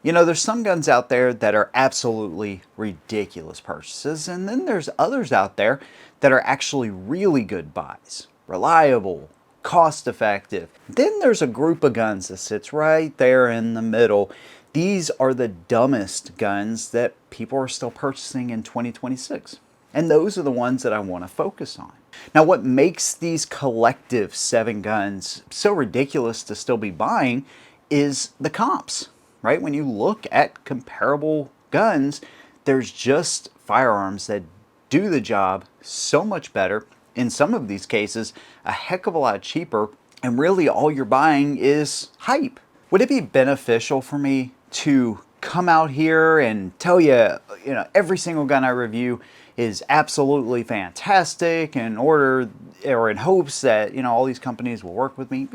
You know, there's some guns out there that are absolutely ridiculous purchases, and then there's others out there that are actually really good buys, reliable, cost effective. Then there's a group of guns that sits right there in the middle. These are the dumbest guns that people are still purchasing in 2026. And those are the ones that I want to focus on. Now, what makes these collective 7 guns so ridiculous to still be buying is the comps, right? When you look at comparable guns, there's just firearms that do the job so much better. In some of these cases, a heck of a lot cheaper, and really all you're buying is hype. Would it be beneficial for me to come out here and tell you, every single gun I review is absolutely fantastic in order or in hopes that, all these companies will work with me?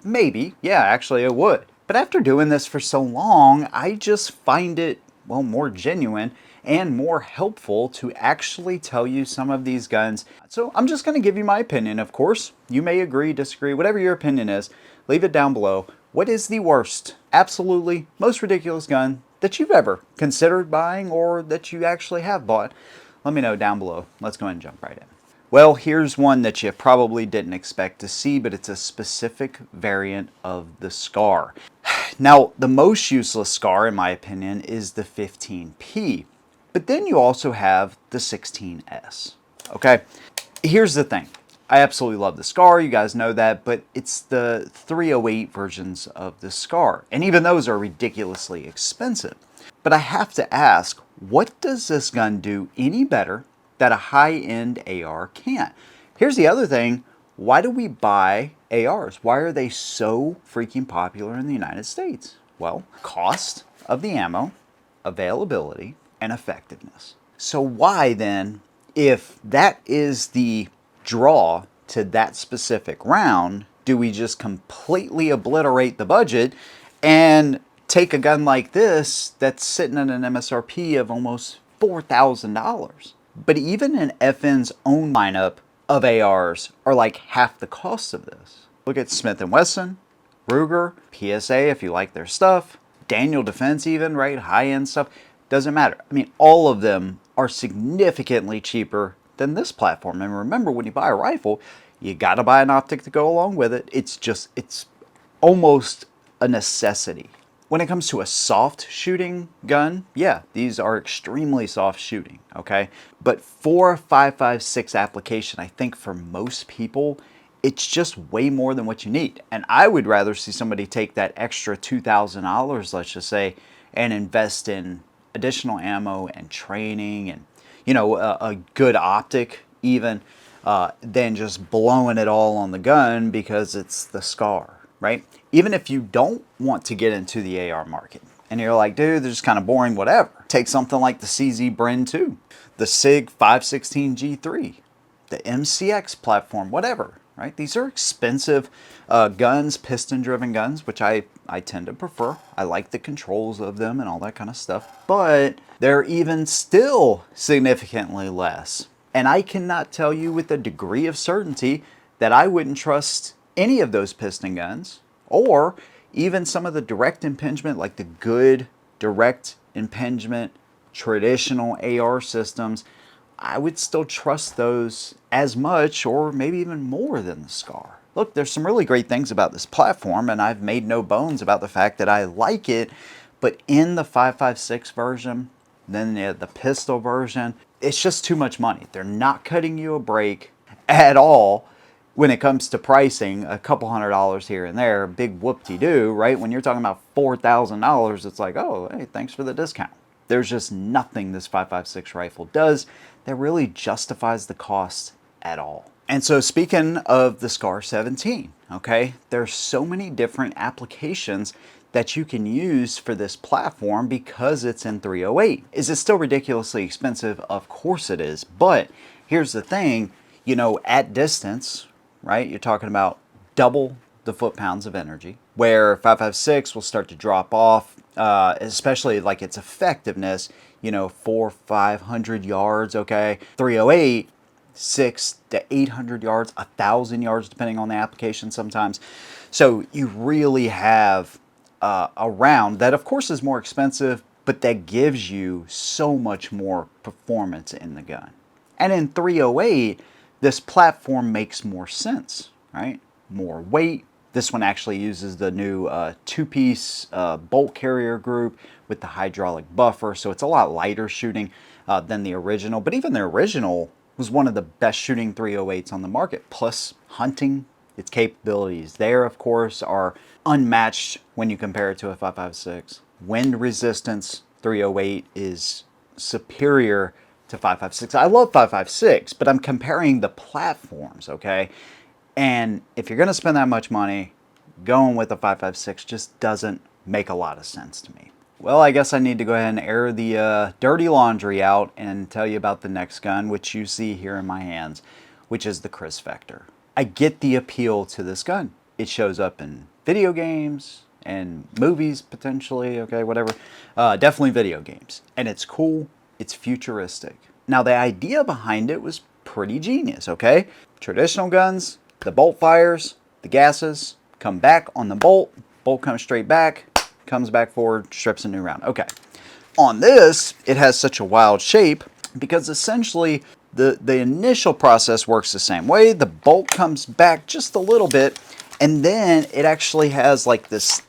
Maybe. Yeah, actually it would. But after doing this for so long, I just find it, more genuine and more helpful to actually tell you some of these guns. So I'm just going to give you my opinion, of course. You may agree, disagree, whatever your opinion is, leave it down below. What is the worst, absolutely most ridiculous gun that you've ever considered buying or that you actually have bought? Let me know down below. Let's go ahead and jump right in. Well, here's one that you probably didn't expect to see, but it's a specific variant of the SCAR. Now, the most useless SCAR, in my opinion, is the 15P. But then you also have the 16S. Okay, here's the thing. I absolutely love the SCAR, you guys know that, but it's the 308 versions of the SCAR. And even those are ridiculously expensive. But I have to ask, what does this gun do any better that a high-end AR can't? Here's the other thing. Why do we buy ARs? Why are they so freaking popular in the United States? Well, cost of the ammo, availability, and effectiveness. So why then, if that is the draw to that specific round, do we just completely obliterate the budget and take a gun like this that's sitting at an MSRP of almost $4,000? But even in FN's own lineup of ARs are like half the cost of this. Look at Smith & Wesson, Ruger, PSA if you like their stuff, Daniel Defense even, right? High-end stuff. Doesn't matter. I mean, all of them are significantly cheaper than this platform. And remember, when you buy a rifle, you got to buy an optic to go along with it. It's almost a necessity. When it comes to a soft shooting gun, yeah, these are extremely soft shooting, okay? But for a 5.56 application, I think for most people, it's just way more than what you need. And I would rather see somebody take that extra $2,000, let's just say, and invest in additional ammo and training and, a good optic even, than just blowing it all on the gun because it's the SCAR, right? Even if you don't want to get into the AR market and you're like, dude, they're just kind of boring, whatever. Take something like the CZ Bren 2, the Sig 516 G3, the MCX platform, whatever, right? These are expensive guns, piston-driven guns, which I tend to prefer. I like the controls of them and all that kind of stuff, but they're even still significantly less. And I cannot tell you with a degree of certainty that I wouldn't trust any of those piston guns, or even some of the direct impingement, like the good direct impingement traditional AR systems. I would still trust those as much or maybe even more than the SCAR. Look, there's some really great things about this platform, and I've made no bones about the fact that I like it, but in the 5.56 version, then the pistol version, it's just too much money. They're not cutting you a break at all when it comes to pricing. A couple $100 here and there, big whoop-de-doo, right? When you're talking about $4,000, it's like, oh, hey, thanks for the discount. There's just nothing this 5.56 rifle does that really justifies the cost at all. And so speaking of the SCAR 17, okay, there's so many different applications that you can use for this platform because it's in 308. Is it still ridiculously expensive? Of course it is. But here's the thing, at distance, right, you're talking about double the foot-pounds of energy, where 5.56 will start to drop off, especially like its effectiveness, 400-500 yards, okay? 308, 600 to 800 yards, 1,000 yards, depending on the application sometimes. So you really have a round that of course is more expensive, but that gives you so much more performance in the gun. And in 308, this platform makes more sense, right? More weight. This one actually uses the new two-piece bolt carrier group with the hydraulic buffer, so it's a lot lighter shooting than the original. But even the original was one of the best shooting 308s on the market. Plus hunting, its capabilities there, of course, are unmatched when you compare it to a 5.56. Wind resistance, 308 is superior to 5.56. I love 5.56, but I'm comparing the platforms, okay? And if you're going to spend that much money, going with a 5.56 just doesn't make a lot of sense to me. Well, I guess I need to go ahead and air the dirty laundry out and tell you about the next gun, which you see here in my hands, which is the Kriss Vector. I get the appeal to this gun. It shows up in video games and movies potentially, okay, whatever. Definitely video games. And it's cool, it's futuristic. Now the idea behind it was pretty genius, okay? Traditional guns, the bolt fires, the gases come back on the bolt comes straight back, comes back forward, strips a new round. Okay. On this, it has such a wild shape because essentially the initial process works the same way. The bolt comes back just a little bit, and then it actually has like this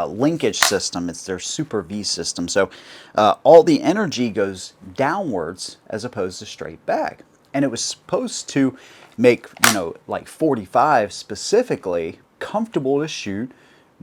linkage system. It's their Super V system. So all the energy goes downwards as opposed to straight back. And it was supposed to make, you know, like 45 specifically comfortable to shoot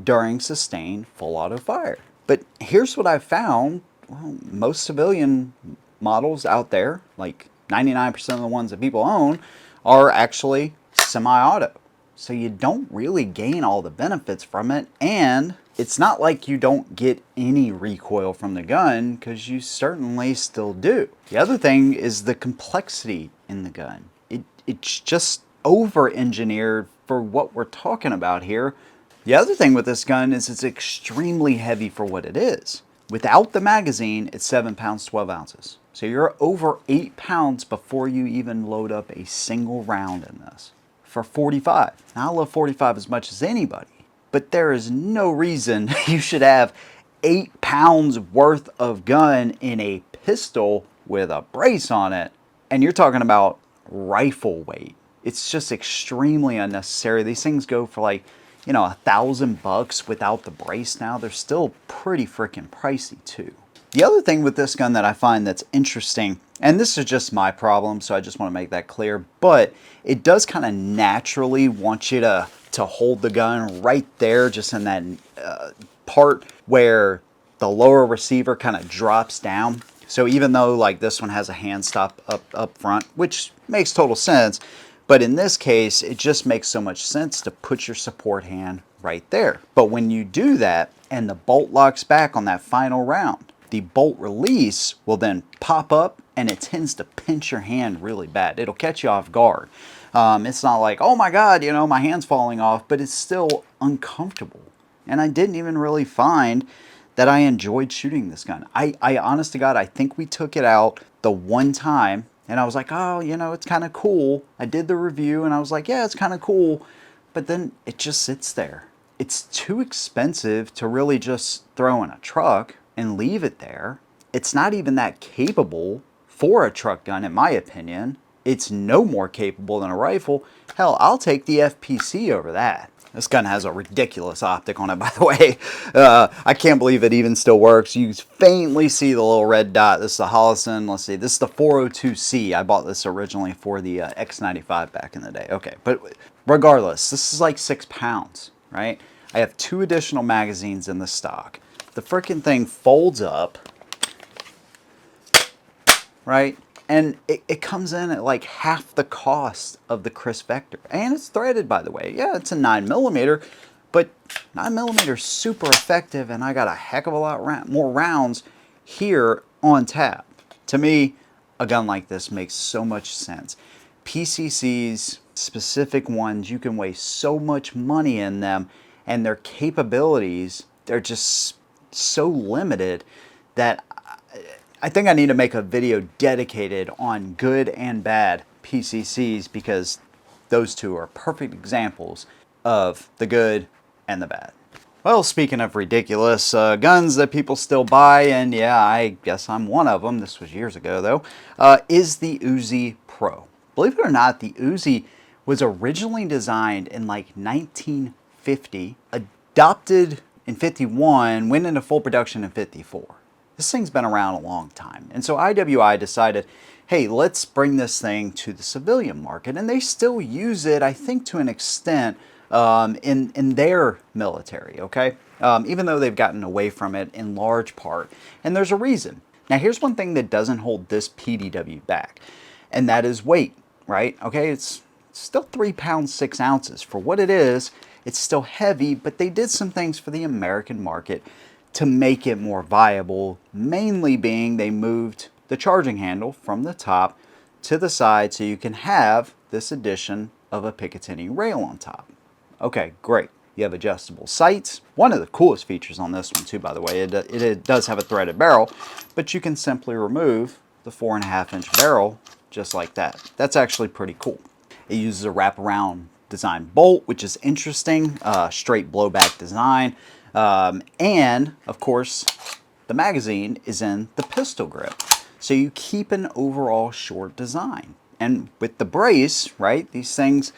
during sustained full auto fire. But here's what I found. Well, most civilian models out there, like 99% of the ones that people own, are actually semi-auto. So you don't really gain all the benefits from it, and it's not like you don't get any recoil from the gun, because you certainly still do. The other thing is the complexity in the gun. It's just over-engineered for what we're talking about here. The other thing with this gun is it's extremely heavy for what it is. Without the magazine, it's 7 pounds, 12 ounces. So you're over 8 pounds before you even load up a single round in this. For 45. Now, I love 45 as much as anybody, but there is no reason you should have 8 pounds worth of gun in a pistol with a brace on it, and you're talking about rifle weight. It's just extremely unnecessary. These things go for like, you know, $1,000 without the brace now. They're still pretty freaking pricey too. The other thing with this gun that I find that's interesting, and this is just my problem, so I just want to make that clear, but it does kind of naturally want you to hold the gun right there, just in that part where the lower receiver kind of drops down. So even though like this one has a hand stop up front, which makes total sense, but in this case, it just makes so much sense to put your support hand right there. But when you do that and the bolt locks back on that final round, the bolt release will then pop up, and it tends to pinch your hand really bad. It'll catch you off guard. It's not like, oh my God, you know, my hand's falling off, but it's still uncomfortable. And I didn't even really find that I enjoyed shooting this gun. I honest to God, I think we took it out the one time, and I was like, oh, you know, it's kind of cool. I did the review, and I was like, yeah, it's kind of cool. But then it just sits there. It's too expensive to really just throw in a truck and leave it there. It's not even that capable for a truck gun, in my opinion. It's no more capable than a rifle. Hell, I'll take the FPC over that. This gun has a ridiculous optic on it, by the way. I can't believe it even still works. You faintly see the little red dot. This is the Holosun. Let's see. This is the 402C. I bought this originally for the X95 back in the day. Okay, but regardless, this is like 6 pounds, right? I have 2 additional magazines in the stock. The freaking thing folds up, right? And it comes in at like half the cost of the Kriss Vector. And it's threaded, by the way. Yeah, it's a 9mm, but 9mm is super effective, and I got a heck of a lot more rounds here on tap. To me, a gun like this makes so much sense. PCCs, specific ones, you can waste so much money in them, and their capabilities, they're just so limited that I think I need to make a video dedicated on good and bad PCCs, because those two are perfect examples of the good and the bad. Well, speaking of ridiculous guns that people still buy, and yeah, I guess I'm one of them, this was years ago though, is the Uzi Pro. Believe it or not, the Uzi was originally designed in like 1950, adopted in 51, went into full production in 54. This thing's been around a long time. And so IWI decided, hey, let's bring this thing to the civilian market. And they still use it, I think, to an extent in their military, okay? Even though they've gotten away from it in large part. And there's a reason. Now, here's one thing that doesn't hold this PDW back, and that is weight, right? Okay, it's still 3 pounds 6 ounces. For what it is, it's still heavy, but they did some things for the American market to make it more viable, mainly being they moved the charging handle from the top to the side so you can have this addition of a Picatinny rail on top. Okay, great. You have adjustable sights. One of the coolest features on this one too, by the way, it does have a threaded barrel, but you can simply remove the 4.5-inch barrel just like that. That's actually pretty cool. It uses a wraparound design bolt, which is interesting, straight blowback design. And of course, the magazine is in the pistol grip. So you keep an overall short design. And with the brace, right, these things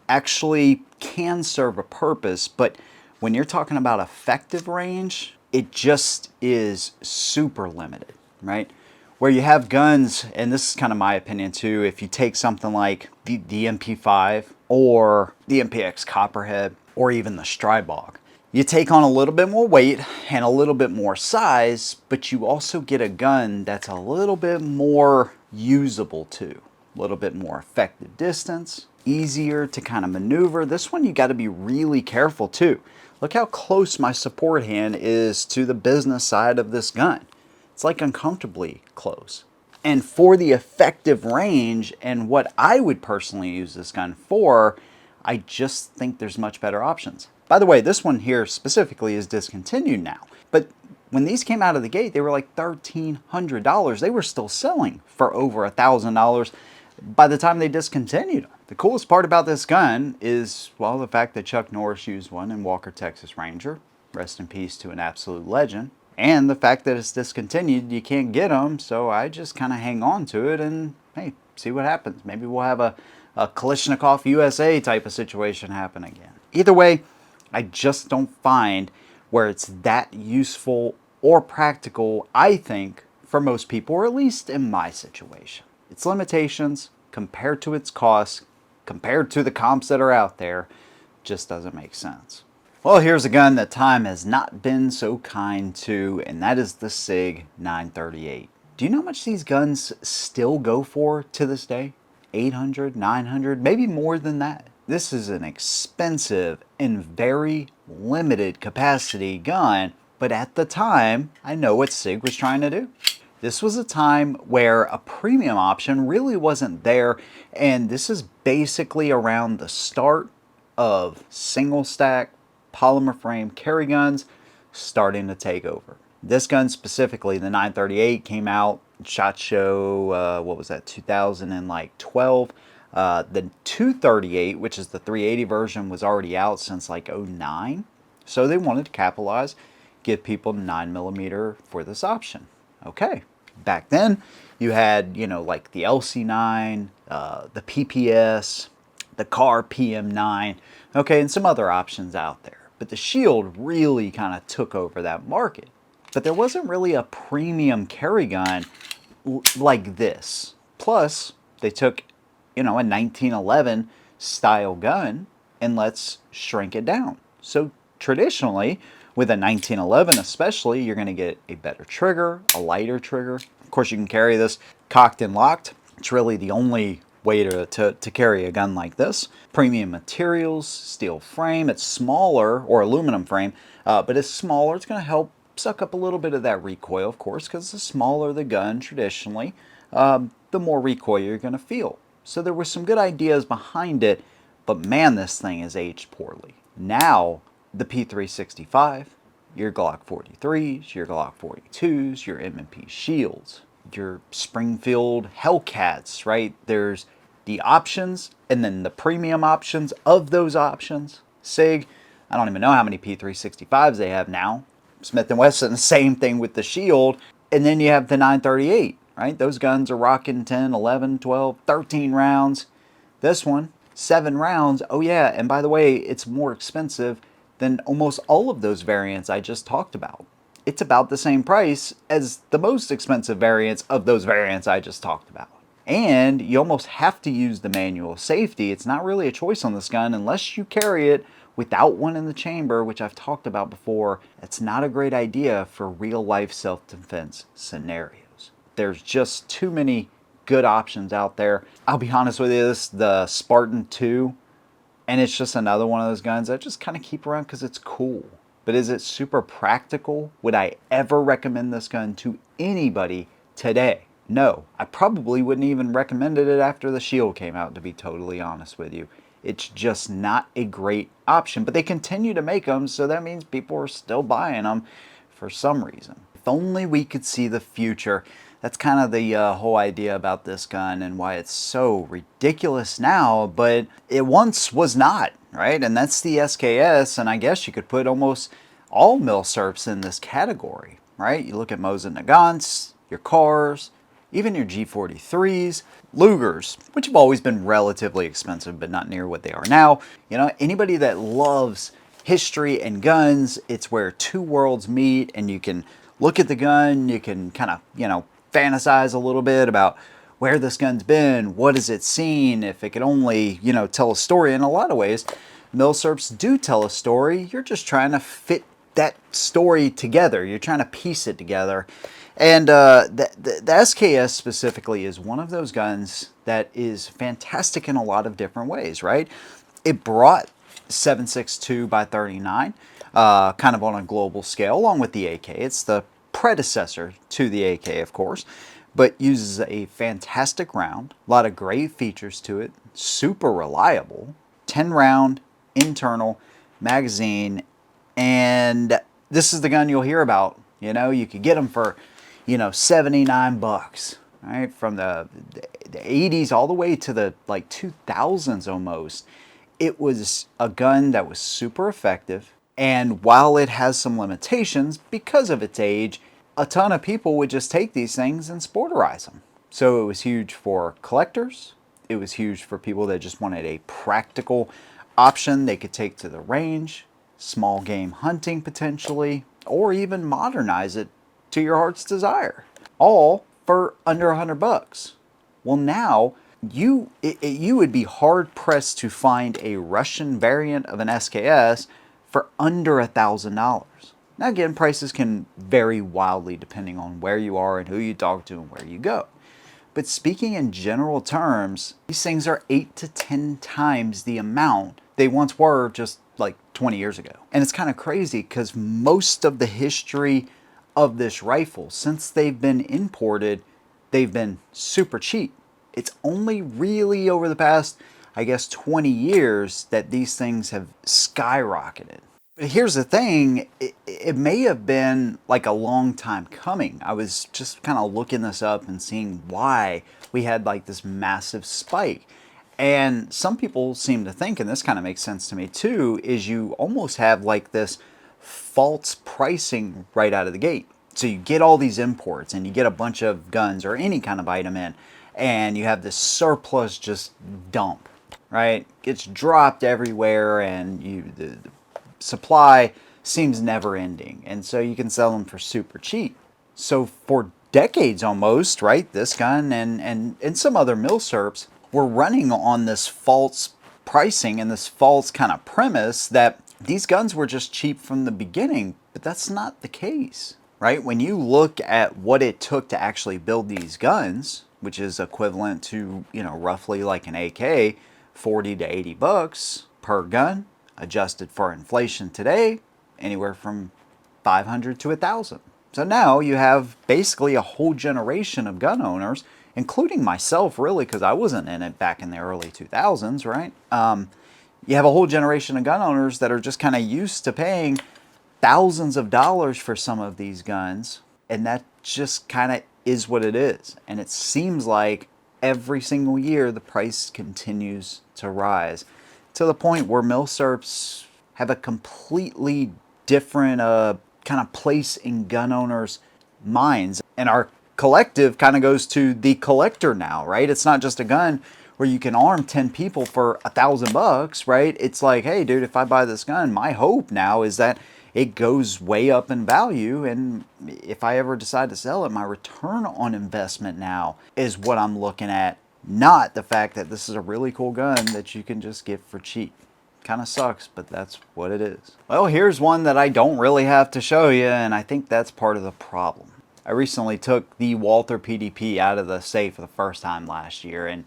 actually can serve a purpose, but when you're talking about effective range, it just is super limited, right? Where you have guns, and this is kind of my opinion too, if you take something like the MP5 or the MPX Copperhead or even the Strybog, you take on a little bit more weight and a little bit more size, but you also get a gun that's a little bit more usable too. A little bit more effective distance, easier to kind of maneuver. This one you got to be really careful too. Look how close my support hand is to the business side of this gun. It's like uncomfortably close. And for the effective range and what I would personally use this gun for, I just think there's much better options. By the way, this one here specifically is discontinued now. But when these came out of the gate, they were like $1,300. They were still selling for over $1,000 by the time they discontinued them. The coolest part about this gun is, well, the fact that Chuck Norris used one in Walker Texas Ranger. Rest in peace to an absolute legend. And the fact that it's discontinued, you can't get them, so I just kind of hang on to it and, hey, see what happens. Maybe we'll have a Kalashnikov USA type of situation happen again. Either way, I just don't find where it's that useful or practical, I think, for most people, or at least in my situation. Its limitations, compared to its costs, compared to the comps that are out there, just doesn't make sense. Well, here's a gun that time has not been so kind to, and that is the Sig 938. Do you know how much these guns still go for to this day? 800, 900, maybe more than that. This is an expensive and very limited capacity gun, but at the time, I know what Sig was trying to do. This was a time where a premium option really wasn't there, and this is basically around the start of single stack polymer frame carry guns starting to take over. This gun specifically, the 938, came out SHOT Show, what was that, 2012. The 238, which is the 380 version, was already out since like 09. So they wanted to capitalize, give people 9mm for this option. Okay. Back then, you had, you know, like the LC9, the PPS, the CAR PM9, okay, and some other options out there. But the Shield really kind of took over that market. But there wasn't really a premium carry gun like this. Plus, they took, you know, a 1911 style gun and let's shrink it down. So traditionally, with a 1911 especially, you're going to get a better trigger, a lighter trigger. Of course, you can carry this cocked and locked. It's really the only way to carry a gun like this. Premium materials, steel frame. It's smaller, or aluminum frame, but it's smaller. It's going to help suck up a little bit of that recoil, of course, because the smaller the gun traditionally, the more recoil you're going to feel. So there were some good ideas behind it, but man, this thing is aged poorly. Now, the P365, your Glock 43s, your Glock 42s, your M&P Shields, your Springfield Hellcats, right? There's the options and then the premium options of those options. Sig, I don't even know how many P365s they have now. Smith & Wesson, same thing with the Shield. And then you have the 938, right? Those guns are rocking 10, 11, 12, 13 rounds. This one, 7 rounds. Oh yeah, and by the way, it's more expensive than almost all of those variants I just talked about. It's about the same price as the most expensive variants of those variants I just talked about. And you almost have to use the manual safety. It's not really a choice on this gun unless you carry it without one in the chamber, which I've talked about before. It's not a great idea for real life self-defense scenarios. There's just too many good options out there. I'll be honest with you, this is the Spartan 2, and it's just another one of those guns I just kind of keep around because it's cool. But is it super practical? Would I ever recommend this gun to anybody today? No, I probably wouldn't even recommended it after the Shield came out, to be totally honest with you. It's just not a great option, but they continue to make them, so that means people are still buying them for some reason. If only we could see the future. That's kind of the whole idea about this gun and why it's so ridiculous now, but it once was not, right? And that's the SKS, and I guess you could put almost all milsurps in this category, right? You look at Mosin Nagants, your cars, even your G43s, Lugers, which have always been relatively expensive, but not near what they are now. You know, anybody that loves history and guns, it's where two worlds meet, and you can look at the gun, you can kind of, you know, fantasize a little bit about where this gun's been, what has it seen, if it could only, you know, tell a story. In a lot of ways, milsurps do tell a story. You're just trying to fit that story together. You're trying to piece it together. And the SKS specifically is one of those guns that is fantastic in a lot of different ways, right? It brought 7.62 by 39, kind of on a global scale, along with the AK. It's the predecessor to the AK, of course, but uses a fantastic round, a lot of great features to it, super reliable, 10 round internal magazine, and this is the gun you'll hear about. You know, you could get them for, you know, 79 bucks, right? From the 80s all the way to the like 2000s almost. It was a gun that was super effective, and while it has some limitations because of its age, a ton of people would just take these things and sporterize them. So it was huge for collectors. It was huge for people that just wanted a practical option they could take to the range, small game hunting potentially, or even modernize it to your heart's desire. All for under 100 bucks. Well, now you would be hard pressed to find a Russian variant of an SKS for under $1,000. Now again, prices can vary wildly depending on where you are and who you talk to and where you go. But speaking in general terms, these things are 8 to 10 times the amount they once were just like 20 years ago. And it's kind of crazy because most of the history of this rifle, since they've been imported, they've been super cheap. It's only really over the past, I guess, 20 years that these things have skyrocketed. But here's the thing, it may have been like a long time coming. I was just kind of looking this up and seeing why we had like this massive spike. And some people seem to think, and this kind of makes sense to me too, is you almost have like this false pricing right out of the gate. So you get all these imports and you get a bunch of guns or any kind of item in, and you have this surplus just dump, right? Gets dropped everywhere, and the supply seems never ending, and so you can sell them for super cheap. So for decades almost, right, this gun and some other milsurps were running on this false pricing and this false kind of premise that these guns were just cheap from the beginning, but that's not the case, right? When you look at what it took to actually build these guns, which is equivalent to, you know, roughly like an AK, 40 to 80 bucks per gun, adjusted for inflation today, anywhere from 500 to 1,000. So now you have basically a whole generation of gun owners, including myself really, because I wasn't in it back in the early 2000s, right? You have a whole generation of gun owners that are just kind of used to paying thousands of dollars for some of these guns, and that just kind of is what it is. And it seems like every single year the price continues to rise, to the point where milsurps have a completely different kind of place in gun owners' minds. And our collective kind of goes to the collector now, right? It's not just a gun where you can arm 10 people for $1,000, right? It's like, hey, dude, if I buy this gun, my hope now is that it goes way up in value. And if I ever decide to sell it, my return on investment now is what I'm looking at, not the fact that this is a really cool gun that you can just get for cheap. Kind of sucks, but that's what it is. Well, here's one that I don't really have to show you, and I think that's part of the problem. I recently took the Walther PDP out of the safe for the first time last year, and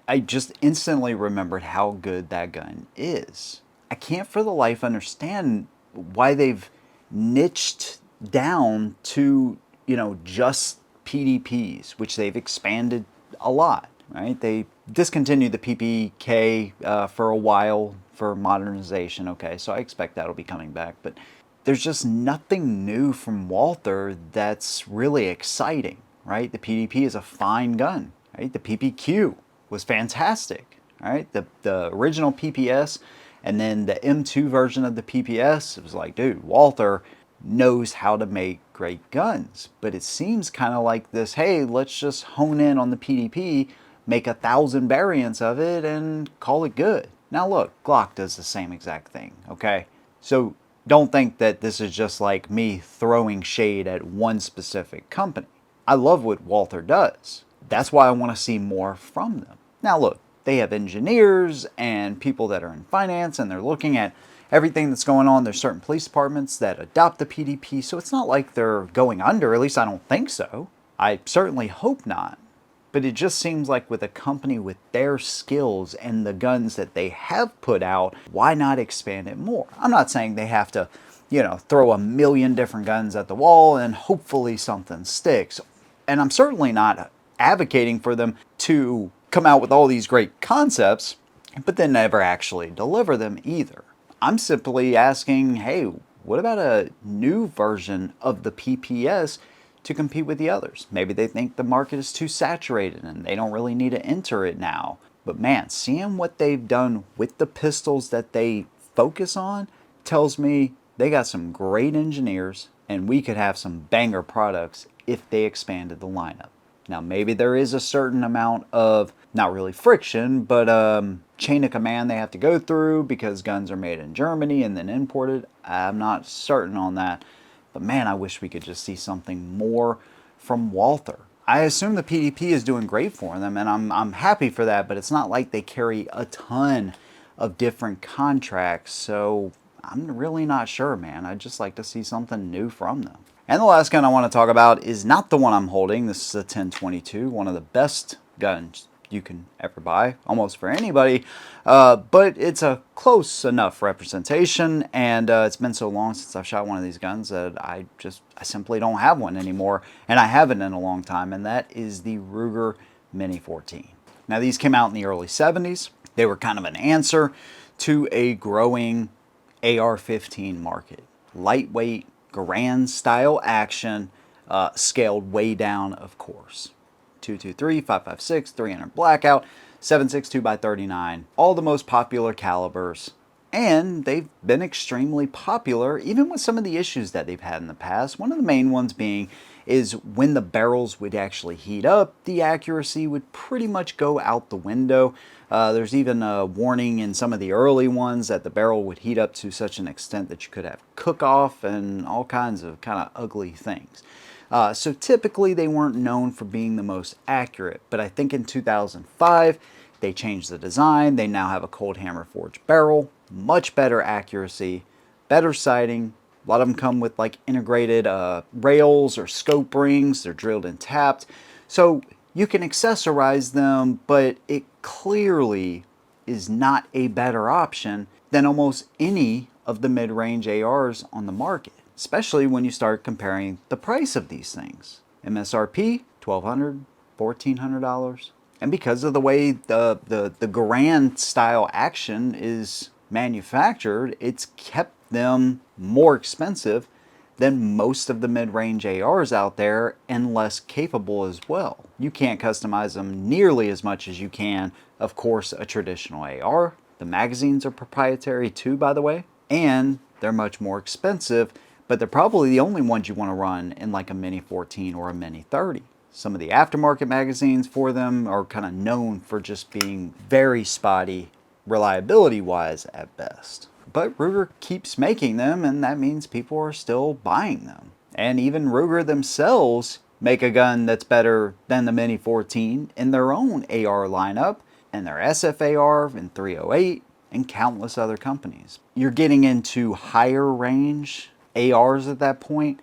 I just instantly remembered how good that gun is. I can't for the life understand why they've niched down to, just PDPs, which they've expanded a lot, right? They discontinued the PPK for a while for modernization. Okay, so I expect that'll be coming back, but there's just nothing new from Walther that's really exciting, right? The PDP is a fine gun, right? The PPQ was fantastic, right? The original PPS and then the M2 version of the PPS, it was like, dude, Walther knows how to make great guns. But it seems kind of like this, hey, let's just hone in on the PDP, make 1,000 variants of it and call it good. Now look, Glock does the same exact thing, okay? So don't think that this is just like me throwing shade at one specific company. I love what Walther does. That's why I want to see more from them. Now look, they have engineers and people that are in finance, and they're looking at everything that's going on. There's certain police departments that adopt the PDP, so it's not like they're going under. At least I don't think so. I certainly hope not. But it just seems like with a company with their skills and the guns that they have put out, why not expand it more? I'm not saying they have to, throw a million different guns at the wall and hopefully something sticks. And I'm certainly not advocating for them to come out with all these great concepts, but then never actually deliver them either. I'm simply asking, hey, what about a new version of the PPS to compete with the others? Maybe they think the market is too saturated and they don't really need to enter it now. But man, seeing what they've done with the pistols that they focus on tells me they got some great engineers and we could have some banger products if they expanded the lineup. Now, maybe there is a certain amount of, not really friction, but chain of command they have to go through because guns are made in Germany and then imported. I'm not certain on that. But man, I wish we could just see something more from Walther. I assume the PDP is doing great for them, and I'm happy for that, but it's not like they carry a ton of different contracts, so I'm really not sure, man. I'd just like to see something new from them. And the last gun I want to talk about is not the one I'm holding. This is a 1022, one of the best guns you can ever buy, almost for anybody, but it's a close enough representation, and it's been so long since I've shot one of these guns that I simply don't have one anymore, and I haven't in a long time, and that is the Ruger Mini 14. Now, these came out in the early 70s. They were kind of an answer to a growing AR-15 market. Lightweight, Garand style action, scaled way down, of course. 223, 556, 300 blackout, 7.62 by 39, all the most popular calibers, and they've been extremely popular even with some of the issues that they've had in the past. One of the main ones being is when the barrels would actually heat up, the accuracy would pretty much go out the window. There's even a warning in some of the early ones that the barrel would heat up to such an extent that you could have cook-off and all kinds of kind of ugly things. So typically they weren't known for being the most accurate, but I think in 2005 they changed the design. They now have a cold hammer forged barrel, much better accuracy, better sighting. A lot of them come with like integrated rails or scope rings. They're drilled and tapped. So you can accessorize them, but it clearly is not a better option than almost any of the mid-range ARs on the market, especially when you start comparing the price of these things. MSRP, $1,200, $1,400. And because of the way the Garand style action is manufactured, it's kept them more expensive than most of the mid-range ARs out there and less capable as well. You can't customize them nearly as much as you can, of course, a traditional AR. The magazines are proprietary too, by the way. and they're much more expensive, but they're probably the only ones you want to run in like a Mini 14 or a Mini 30. Some of the aftermarket magazines for them are kind of known for just being very spotty reliability-wise at best. But Ruger keeps making them, and that means people are still buying them. And even Ruger themselves make a gun that's better than the Mini 14 in their own AR lineup, and their SFAR and 308, and countless other companies. You're getting into higher range ARs at that point,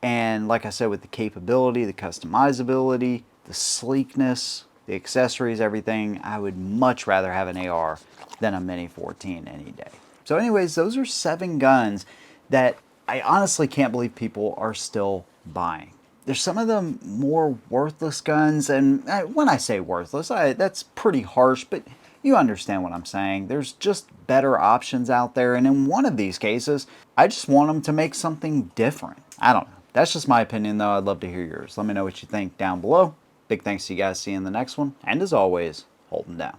and like I said, with the capability, the customizability, the sleekness, the accessories, everything, I would much rather have an AR than a Mini 14 any day. So anyways, those are 7 guns that I honestly can't believe people are still buying. There's some of the more worthless guns, and when I say worthless, that's pretty harsh, but you understand what I'm saying. There's just better options out there, and in one of these cases, I just want them to make something different. I don't know. That's just my opinion, though. I'd love to hear yours. Let me know what you think down below. Big thanks to you guys. See you in the next one, and as always, hold them down.